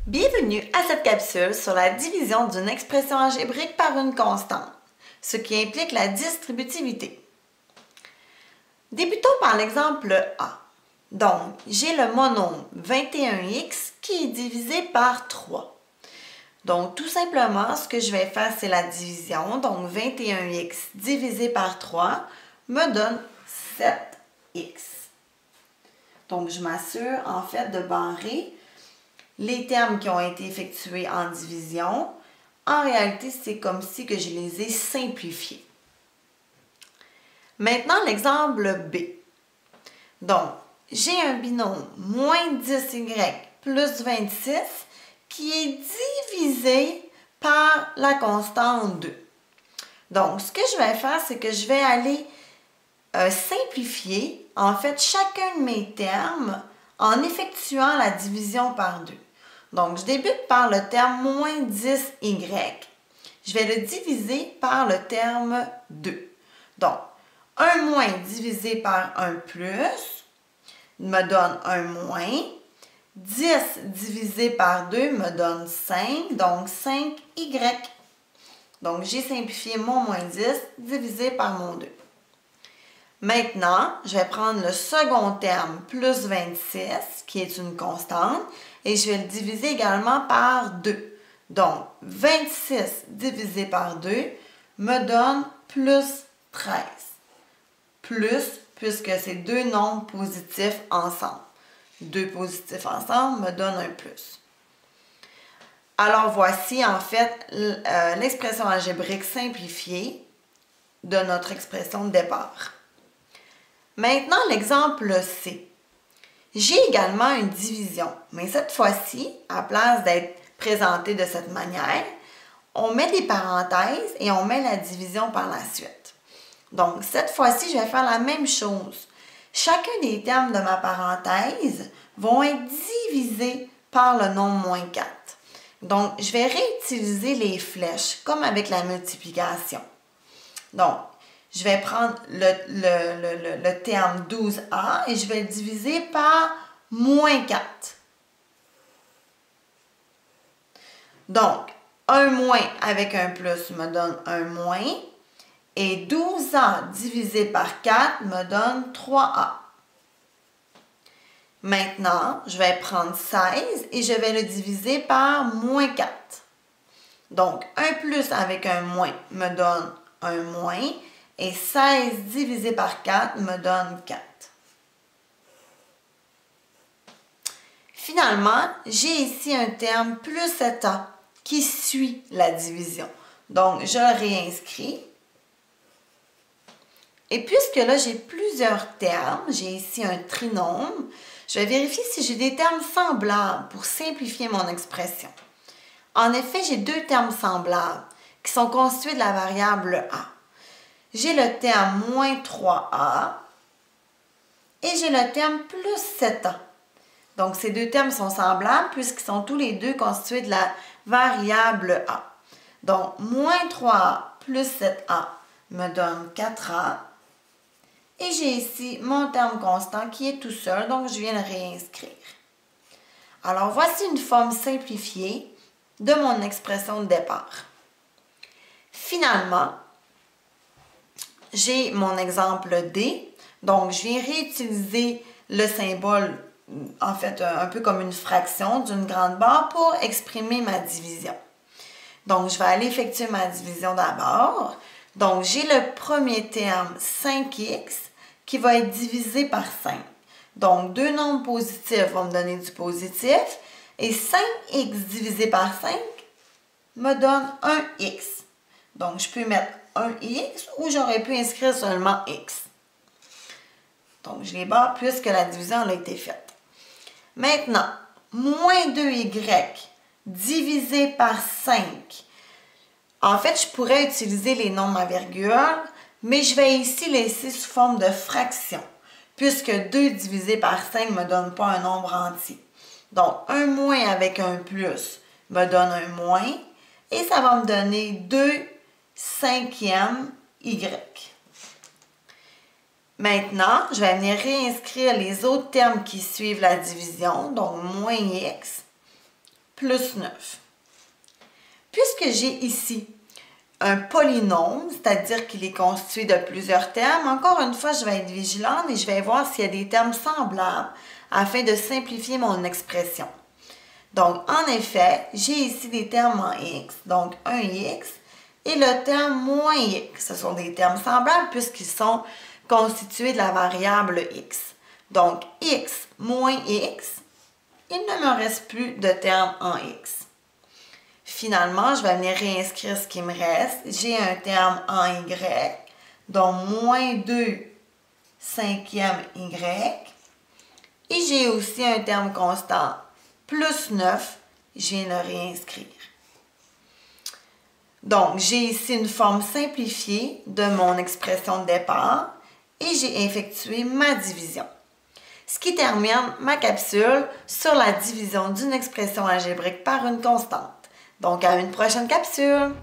Bienvenue à cette capsule sur la division d'une expression algébrique par une constante, ce qui implique la distributivité. Débutons par l'exemple A. Donc, j'ai le monôme 21x qui est divisé par 3. Donc, tout simplement, ce que je vais faire, c'est la division. Donc, 21x divisé par 3 me donne 7x. Donc, je m'assure en fait de barrer les termes qui ont été effectués en division. En réalité, c'est comme si que je les ai simplifiés. Maintenant, l'exemple B. Donc, j'ai un binôme moins 10y plus 26 qui est divisé par la constante 2. Donc, ce que je vais faire, c'est que je vais aller simplifier, en fait, chacun de mes termes en effectuant la division par 2. Donc, je débute par le terme moins 10y. Je vais le diviser par le terme 2. Donc, 1 moins divisé par 1 plus me donne 1 moins. 10 divisé par 2 me donne 5, donc 5y. Donc, j'ai simplifié mon moins 10 divisé par mon 2. Maintenant, je vais prendre le second terme plus 26, qui est une constante, et je vais le diviser également par 2. Donc, 26 divisé par 2 me donne plus 13. Plus, puisque c'est deux nombres positifs ensemble. Deux positifs ensemble me donnent un plus. Alors, voici en fait l'expression algébrique simplifiée de notre expression de départ. Maintenant, l'exemple C. J'ai également une division, mais cette fois-ci, à place d'être présentée de cette manière, on met des parenthèses et on met la division par la suite. Donc, cette fois-ci, je vais faire la même chose. Chacun des termes de ma parenthèse vont être divisés par le nombre moins 4. Donc, je vais réutiliser les flèches, comme avec la multiplication. Donc, je vais prendre le terme 12a et je vais le diviser par moins 4. Donc, 1 moins avec un plus me donne 1 moins. Et 12a divisé par 4 me donne 3a. Maintenant, je vais prendre 16 et je vais le diviser par moins 4. Donc, 1 plus avec un moins me donne 1 moins. Et 16 divisé par 4 me donne 4. Finalement, j'ai ici un terme plus 7a qui suit la division. Donc, je le réinscris. Et puisque là, j'ai plusieurs termes, j'ai ici un trinôme, je vais vérifier si j'ai des termes semblables pour simplifier mon expression. En effet, j'ai deux termes semblables qui sont constitués de la variable a. J'ai le terme moins 3a et j'ai le terme plus 7a. Donc, ces deux termes sont semblables puisqu'ils sont tous les deux constitués de la variable a. Donc, moins 3a plus 7a me donne 4a. Et j'ai ici mon terme constant qui est tout seul, donc je viens le réinscrire. Alors, voici une forme simplifiée de mon expression de départ. Finalement, j'ai mon exemple D. Donc, je viens réutiliser le symbole, en fait, un peu comme une fraction d'une grande barre pour exprimer ma division. Donc, je vais aller effectuer ma division d'abord. Donc, j'ai le premier terme 5x qui va être divisé par 5. Donc, deux nombres positifs vont me donner du positif. Et 5x divisé par 5 me donne 1x. Donc, je peux mettre 1x ou j'aurais pu inscrire seulement x. Donc, je les barre puisque la division a été faite. Maintenant, moins 2y divisé par 5. En fait, je pourrais utiliser les nombres à virgule, mais je vais ici laisser sous forme de fraction, puisque 2 divisé par 5 ne me donne pas un nombre entier. Donc, 1 moins avec un plus me donne un moins, et ça va me donner 2 cinquièmes y. Maintenant, je vais venir réinscrire les autres termes qui suivent la division, donc moins x, plus 9. Puisque j'ai ici un polynôme, c'est-à-dire qu'il est constitué de plusieurs termes, encore une fois, je vais être vigilante et je vais voir s'il y a des termes semblables afin de simplifier mon expression. Donc, en effet, j'ai ici des termes en x, donc un x, et le terme moins x. Ce sont des termes semblables puisqu'ils sont constitués de la variable x. Donc, x moins x, il ne me reste plus de termes en x. Finalement, je vais venir réinscrire ce qui me reste. J'ai un terme en y, donc moins 2 cinquième y. Et j'ai aussi un terme constant, plus 9, je viens le réinscrire. Donc, j'ai ici une forme simplifiée de mon expression de départ et j'ai effectué ma division. Ce qui termine ma capsule sur la division d'une expression algébrique par une constante. Donc, à une prochaine capsule!